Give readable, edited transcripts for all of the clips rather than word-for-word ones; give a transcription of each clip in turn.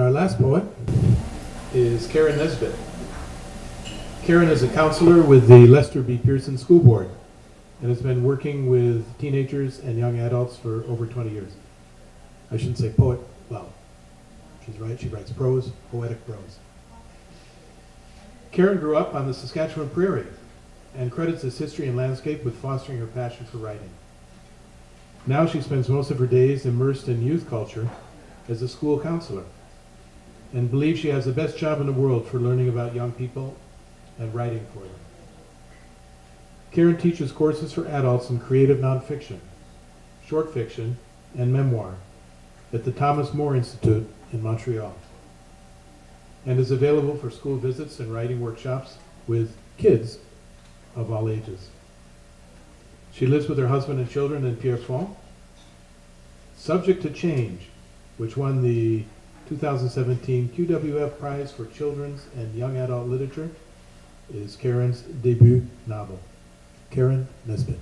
our last poet is Karen Nesbitt. Karen is a counselor with the Lester B. Pearson School Board and has been working with teenagers and young adults for over 20 years. I shouldn't say poet, well, she's right, she writes prose, poetic prose. Karen grew up on the Saskatchewan prairie and credits his history and landscape with fostering her passion for writing. Now she spends most of her days immersed in youth culture as a school counselor and believes she has the best job in the world for learning about young people and writing for them. Karen teaches courses for adults in creative nonfiction, short fiction, and memoir at the Thomas More Institute in Montreal, and is available for school visits and writing workshops with kids of all ages. She lives with her husband and children in Pierrefonds. Subject to Change, which won the 2017 QWF Prize for Children's and Young Adult Literature, is Karen's debut novel. Karen Nesbitt.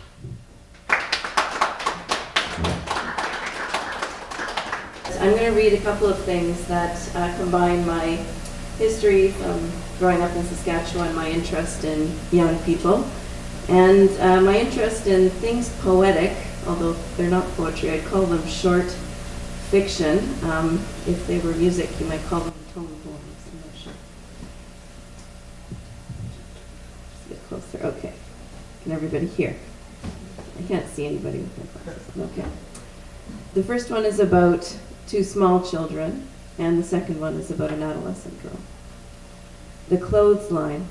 I'm going to read a couple of things that combine my history from growing up in Saskatchewan, my interest in young people, and my interest in things poetic, although they're not poetry. I'd call them short fiction. If they were music, you might call them tone poems. I'm not sure. Let's get closer. Okay. Can everybody hear? I can't see anybody with my glasses. Okay. The first one is about two small children, and the second one is about an adolescent girl. The clothesline.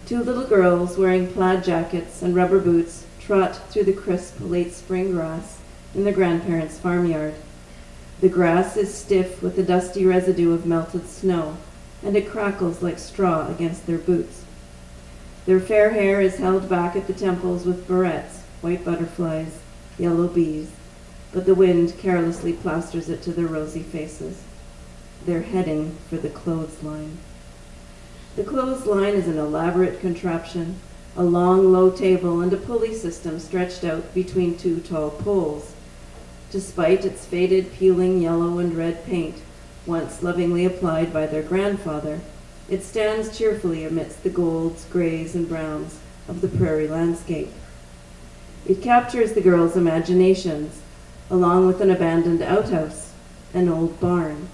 Two little girls wearing plaid jackets and rubber boots trot through the crisp late spring grass in their grandparents' farmyard. The grass is stiff with the dusty residue of melted snow, and it crackles like straw against their boots. Their fair hair is held back at the temples with barrettes, white butterflies, yellow bees, but the wind carelessly plasters it to their rosy faces. They're heading for the clothesline. The clothesline is an elaborate contraption, a long, low table and a pulley system stretched out between two tall poles. Despite its faded, peeling yellow and red paint, once lovingly applied by their grandfather, it stands cheerfully amidst the golds, grays, and browns of the prairie landscape. It captures the girls' imaginations, along with an abandoned outhouse, an old barn,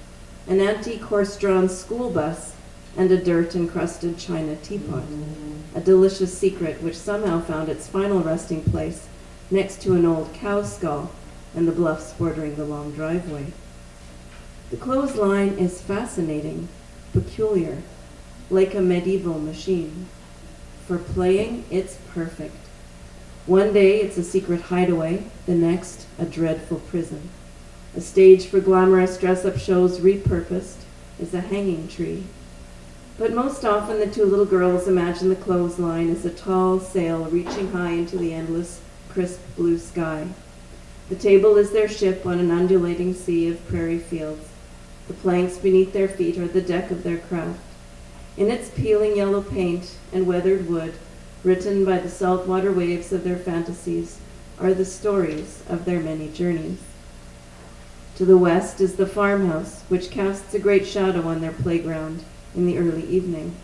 an antique horse-drawn school bus, and a dirt-encrusted china teapot, a delicious secret which somehow found its final resting place next to an old cow skull and the bluffs bordering the long driveway. The clothesline is fascinating, peculiar, like a medieval machine. For playing, it's perfect. One day it's a secret hideaway, the next a dreadful prison. A stage for glamorous dress-up shows repurposed is a hanging tree. But most often the two little girls imagine the clothesline as a tall sail reaching high into the endless, crisp blue sky. The table is their ship on an undulating sea of prairie fields. The planks beneath their feet are the deck of their craft. In its peeling yellow paint and weathered wood, written by the saltwater waves of their fantasies, are the stories of their many journeys. To the west is the farmhouse, which casts a great shadow on their playground in the early evening.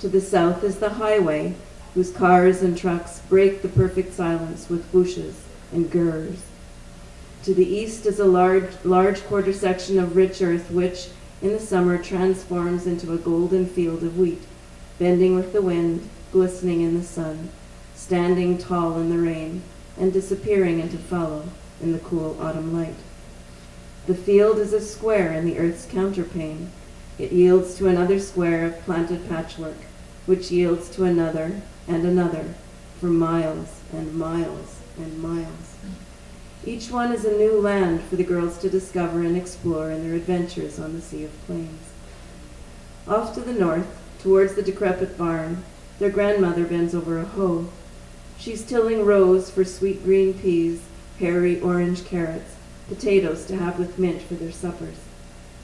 To the south is the highway, whose cars and trucks break the perfect silence with whooshes and gurrs. To the east is a large quarter section of rich earth which, in the summer, transforms into a golden field of wheat, bending with the wind, glistening in the sun, standing tall in the rain, and disappearing into fallow in the cool autumn light. The field is a square in the earth's counterpane. It yields to another square of planted patchwork, which yields to another and another, for miles and miles and miles. Each one is a new land for the girls to discover and explore in their adventures on the Sea of Plains. Off to the north, towards the decrepit barn, their grandmother bends over a hoe. She's tilling rows for sweet green peas, hairy orange carrots, potatoes to have with mint for their suppers,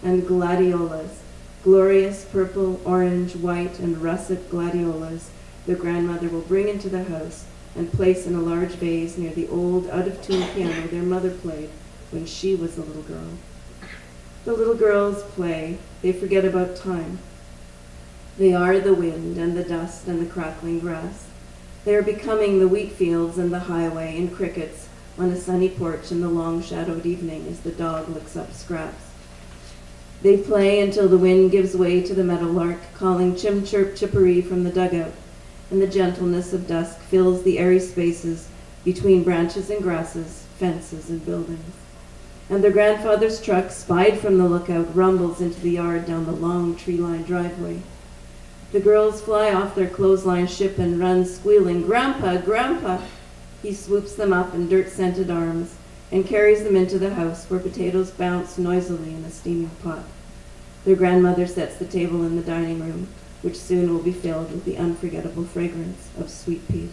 and gladiolas, glorious purple, orange, white, and russet gladiolas their grandmother will bring into the house and place in a large vase near the old, out-of-tune piano their mother played when she was a little girl. The little girls play. They forget about time. They are the wind and the dust and the crackling grass. They are becoming the wheat fields and the highway and crickets on a sunny porch in the long shadowed evening as the dog licks up scraps. They play until the wind gives way to the meadowlark calling chim chirp chippery from the dugout, and the gentleness of dusk fills the airy spaces between branches and grasses, fences and buildings. And their grandfather's truck, spied from the lookout, rumbles into the yard down the long tree-lined driveway. The girls fly off their clothesline ship and run squealing, "Grandpa, Grandpa!" He swoops them up in dirt-scented arms and carries them into the house where potatoes bounce noisily in a steaming pot. Their grandmother sets the table in the dining room, which soon will be filled with the unforgettable fragrance of sweet peas.